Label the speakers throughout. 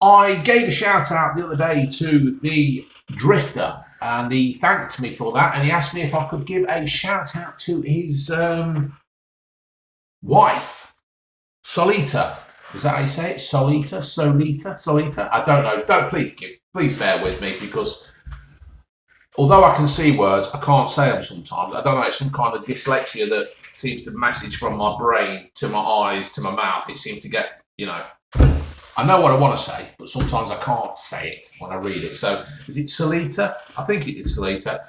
Speaker 1: I gave a shout out the other day to the Drifter, and he thanked me for that, and he asked me if I could give a shout out to his wife, Solita. Is that how you say it? Solita? I don't know. Please bear with me, because although I can see words, I can't say them sometimes. I don't know, it's some kind of dyslexia that seems to message from my brain to my eyes to my mouth. It seems to get, I know what I want to say, but sometimes I can't say it when I read it. So, is it Solita? I think it is Solita.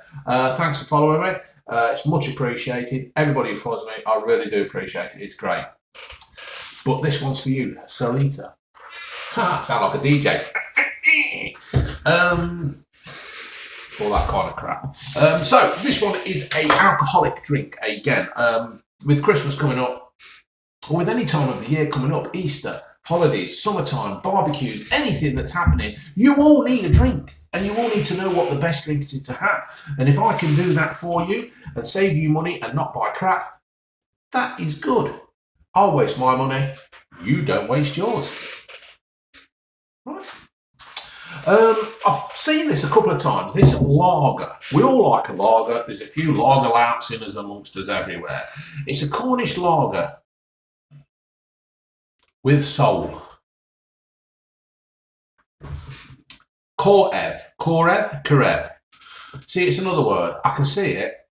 Speaker 1: Thanks for following me. It's much appreciated. Everybody who follows me, I really do appreciate it. It's great. But this one's for you, Solita. Sound like a DJ. All that kind of crap. So this one is a alcoholic drink again. With Christmas coming up, or with any time of the year coming up, Easter, holidays, summertime, barbecues, anything that's happening, you all need a drink, and you all need to know what the best drinks is to have. And if I can do that for you and save you money and not buy crap, that is good. I'll waste my money, you don't waste yours. Right? I've seen this a couple of times, this lager. We all like a lager. There's a few lager louts in us amongst us everywhere. It's a Cornish lager with soul. Korev. See, it's another word. I can see it,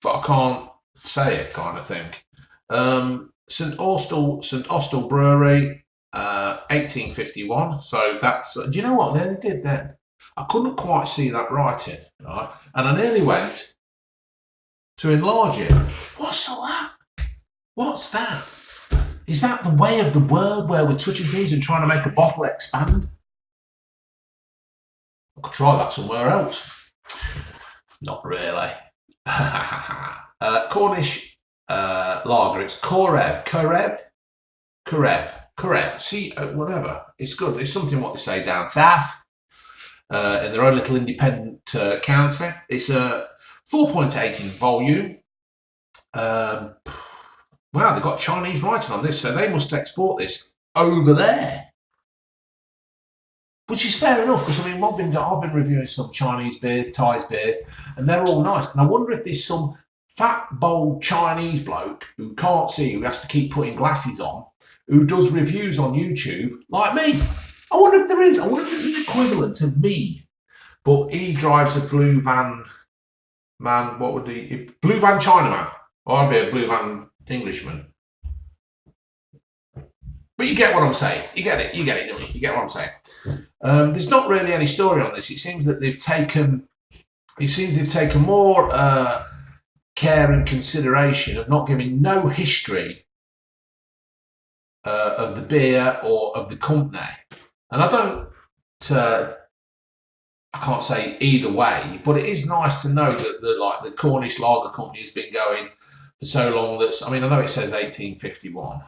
Speaker 1: but I can't say it, kind of thing. St Austell Brewery, 1851. So that's, do you know what they did then? I couldn't quite see that writing, right? And I nearly went to enlarge it. What's all that? What's that? Is that the way of the word where we're touching things and trying to make a bottle expand? I could try that somewhere else. Not really. Cornish lager. It's Korev. See, whatever. It's good. It's something what they say down south. In their own little independent county. It's a 4.8 in volume. Wow, they've got Chinese writing on this, so they must export this over there. Which is fair enough, because I mean, I've been reviewing some Chinese beers, Thai beers, and they're all nice. And I wonder if there's some fat, bold Chinese bloke who can't see, who has to keep putting glasses on, who does reviews on YouTube, like me. I wonder if there is. I wonder if there's an equivalent of me. But he drives a blue van, man, what would he? Blue van Chinaman. Or I'd be a blue van Englishman. But you get what I'm saying. You get it, don't you? You get what I'm saying. There's not really any story on this. It seems that they've taken more care and consideration of not giving no history of the beer or of the company. And I can't say either way, but it is nice to know that the Cornish Lager Company has been going for so long. That's, I mean, I know it says 1851,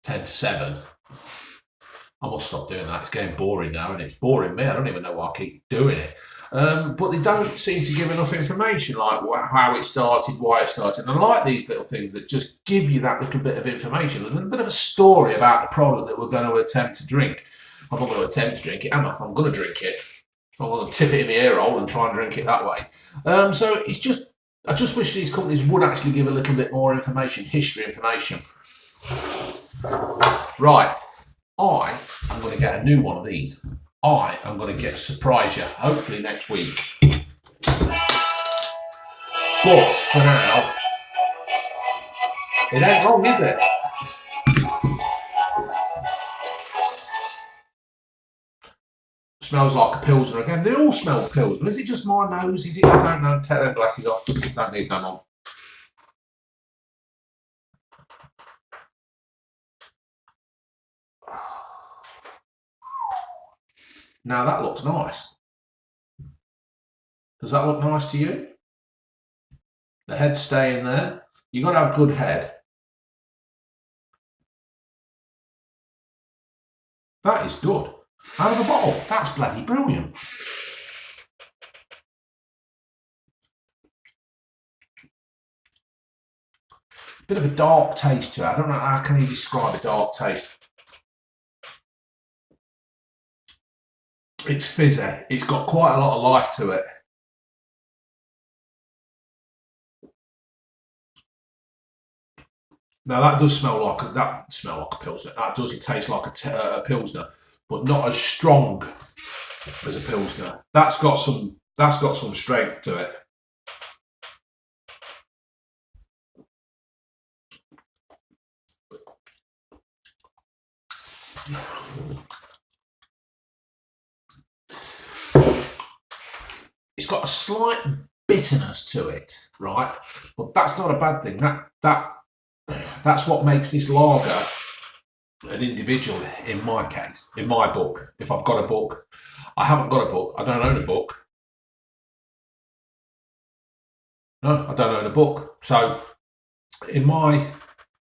Speaker 1: 10 to 7. I must stop doing that. It's getting boring now, and it's boring me. I don't even know why I keep doing it. But they don't seem to give enough information, like how it started, why it started. And I like these little things that just give you that little bit of information, a little bit of a story about the product that we're going to attempt to drink. I'm not going to attempt to drink it, am I? I'm going to drink it. I'm going to tip it in the ear hole and try and drink it that way. So it's just, I just wish these companies would actually give a little bit more information, history information. Right. I am going to get a new one of these. I am going to surprise you, hopefully next week. But for now, it ain't long, is it? Smells like a Pilsner again. They all smell Pilsner. Is it just my nose? Is it? I don't know. Take them glasses off. Don't need them on. Now that looks nice. Does that look nice to you? The head's staying there. You've got to have a good head. That is good. Out of a bottle. That's bloody brilliant. Bit of a dark taste to it. I don't know how can you describe a dark taste. It's fizzy. It's got quite a lot of life to it. Now that does smell like a pilsner. That doesn't taste like a pilsner, but not as strong as a pilsner. That's got some strength to it. It's got a slight bitterness to it, right? But that's not a bad thing. That's what makes this lager an individual in my case, in my book. If I've got a book, I haven't got a book. I don't own a book. No, I don't own a book. So in my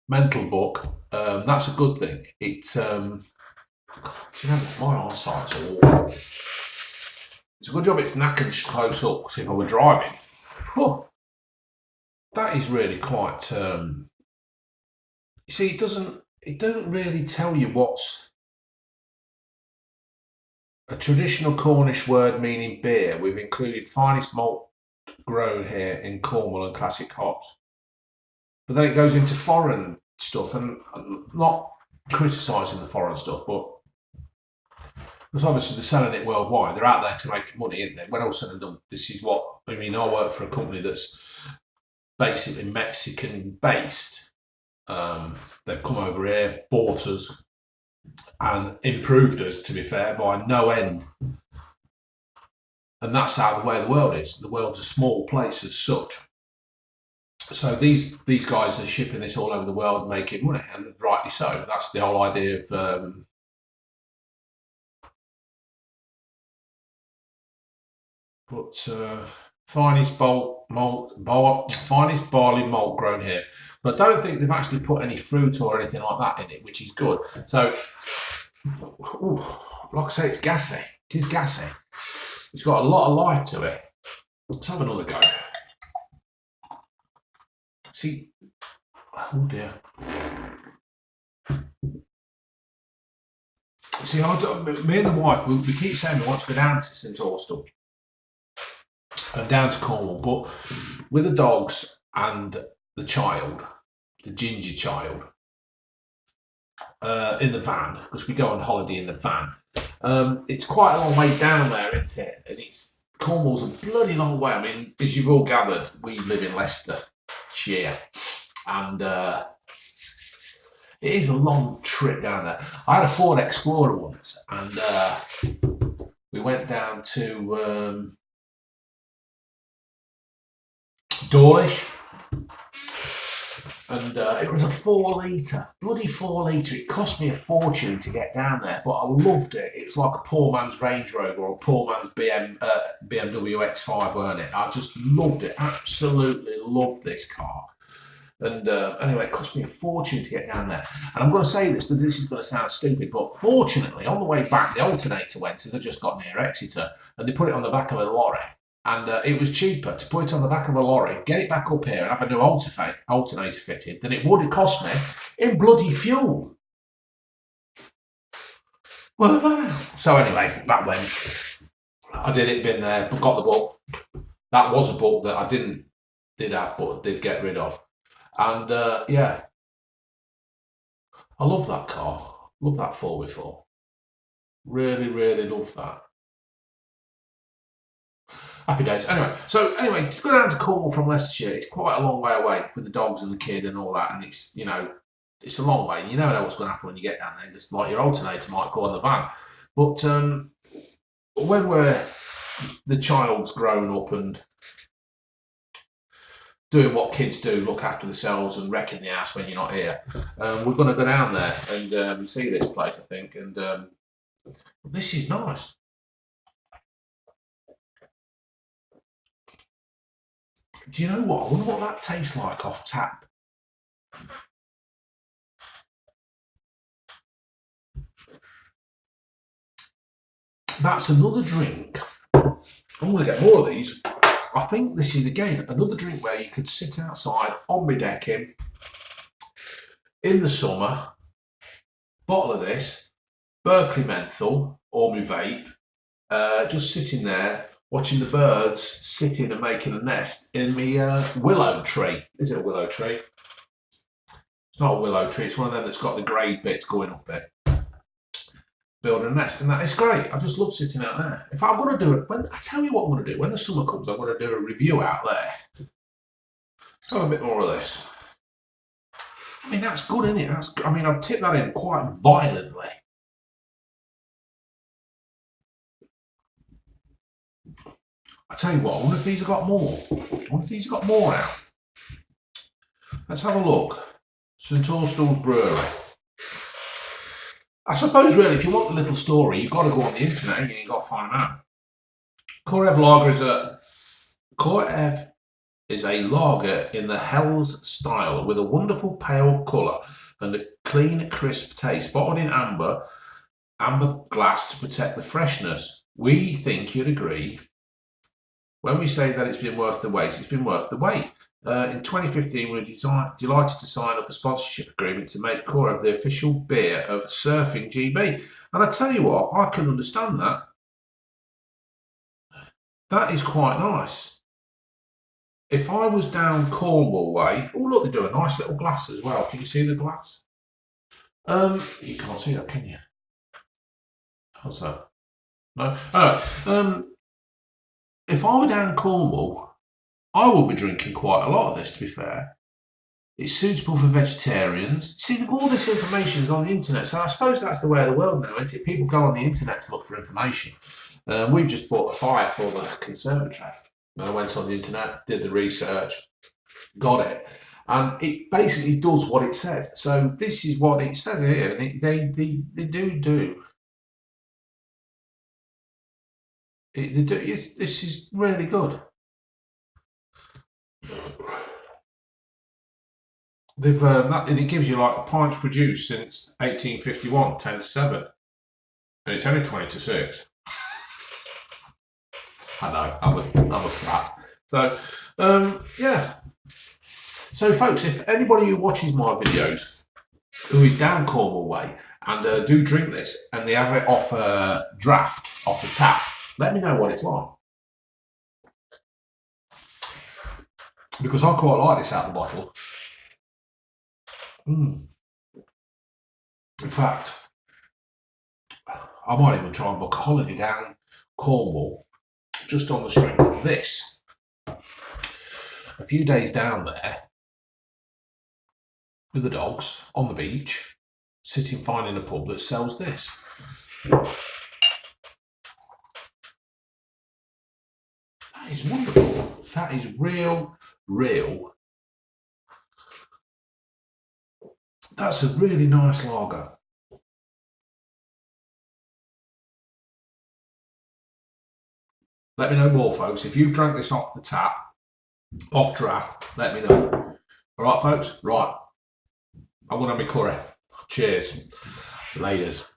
Speaker 1: mental book, that's a good thing. It's you know, my eyesight's awful. It's a good job it's knackered close up, because if I were driving, oh, that is really quite. You see, it doesn't really tell you what's a traditional Cornish word meaning beer. We've included finest malt grown here in Cornwall and classic hops. But then it goes into foreign stuff, and I'm not criticising the foreign stuff, but because obviously they're selling it worldwide, they're out there to make money, isn't they? When all said and done, this is what I mean. I work for a company that's basically Mexican based. They've come over here, bought us, and improved us, to be fair, by no end. And that's how the way the world is. The world's a small place as such. So these guys are shipping this all over the world, making money, and rightly so. That's the whole idea of finest finest barley malt grown here. But I don't think they've actually put any fruit or anything like that in it, which is good. So, ooh, like I say, it's gassy. It is gassy. It's got a lot of life to it. Let's have another go. See, oh dear. See, me and the wife, we keep saying we want to go down to St Austell and down to Cornwall, but with the dogs and the child, the ginger child, in the van, because we go on holiday in the van. It's quite a long way down there, isn't it? And Cornwall's a bloody long way. I mean, as you've all gathered, we live in Leicestershire, and it is a long trip down there. I had a Ford Explorer once, and we went down to Dawlish, and it was a 4 litre, bloody 4 litre. It cost me a fortune to get down there, but I loved it. It was like a poor man's Range Rover or a poor man's BMW X5, weren't it? I just loved it, absolutely loved this car. And anyway, it cost me a fortune to get down there. And I'm going to say this, but this is going to sound stupid, but fortunately, on the way back, the alternator went, as I just got near Exeter, and they put it on the back of a lorry. And it was cheaper to put it on the back of a lorry, get it back up here, and have a new alternator fitted than it would have cost me in bloody fuel. Well, so anyway, that went. I did it, been there, but got the book. That was a book that I did have, but did get rid of. And yeah, I love that car. Love that 4x4. Really, really love that. Happy days. Anyway, to go down to Cornwall from Leicestershire, it's quite a long way away with the dogs and the kid and all that, and it's it's a long way. You never know what's going to happen when you get down there. It's like your alternator might go on the van, but when the child's grown up and doing what kids do, look after themselves and wrecking the house when you're not here, we're going to go down there and see this place, I think, and this is nice. Do you know what? I wonder what that tastes like off tap. That's another drink. I'm going to get more of these. I think this is, again, another drink where you could sit outside on my decking in the summer, bottle of this, Berkeley menthol, or my vape, just sitting there watching the birds sitting and making a nest in the willow tree. Is it a willow tree? It's not a willow tree, it's one of them that's got the grey bits going up it. Building a nest, and that is great. I just love sitting out there. If I'm going to do it, I tell you what I'm going to do, when the summer comes, I'm going to do a review out there. Let's have a bit more of this. I mean, that's good, isn't it? I mean, I've tipped that in quite violently. I tell you what, I wonder if these have got more. I wonder if these have got more out. Let's have a look. St Austell's Brewery. I suppose, really, if you want the little story, you've got to go on the internet and you've got to find them out. Korev is a lager in the Hell's style with a wonderful pale colour and a clean, crisp taste, bottled in amber glass to protect the freshness. We think you'd agree when we say that it's been worth the wait. It's been worth the wait. In 2015, we were delighted to sign up a sponsorship agreement to make Korev the official beer of Surfing GB. And I tell you what, I can understand that. That is quite nice. If I was down Cornwall way, oh look, they do a nice little glass as well. Can you see the glass? You can't see that, can you? How's that? No. If I were down Cornwall, I would be drinking quite a lot of this, to be fair. It's suitable for vegetarians. See, all this information is on the internet, so I suppose that's the way of the world now, isn't it? People go on the internet to look for information. We've just bought a fire for the conservatory. I went on the internet, did the research, got it. And it basically does what it says. So this is what it says here, and they do. This is really good. They've and it gives you like pints produced since 1851, 10 to 7, and it's only 20 to 6. I know, I'm a crap. So yeah. So folks, if anybody who watches my videos who is down Cornwall way and do drink this and they have it off a draft, off the tap, let me know what it's like. Because I quite like this out of the bottle. In fact, I might even try and book a holiday down Cornwall just on the strength of this. A few days down there with the dogs on the beach, sitting fine in a pub that sells this. That is wonderful. That is real. That's a really nice lager. Let me know more, folks. If you've drank this off the tap, off draft, let me know. All right, folks? Right. I'm going to have my curry. Cheers. Laters.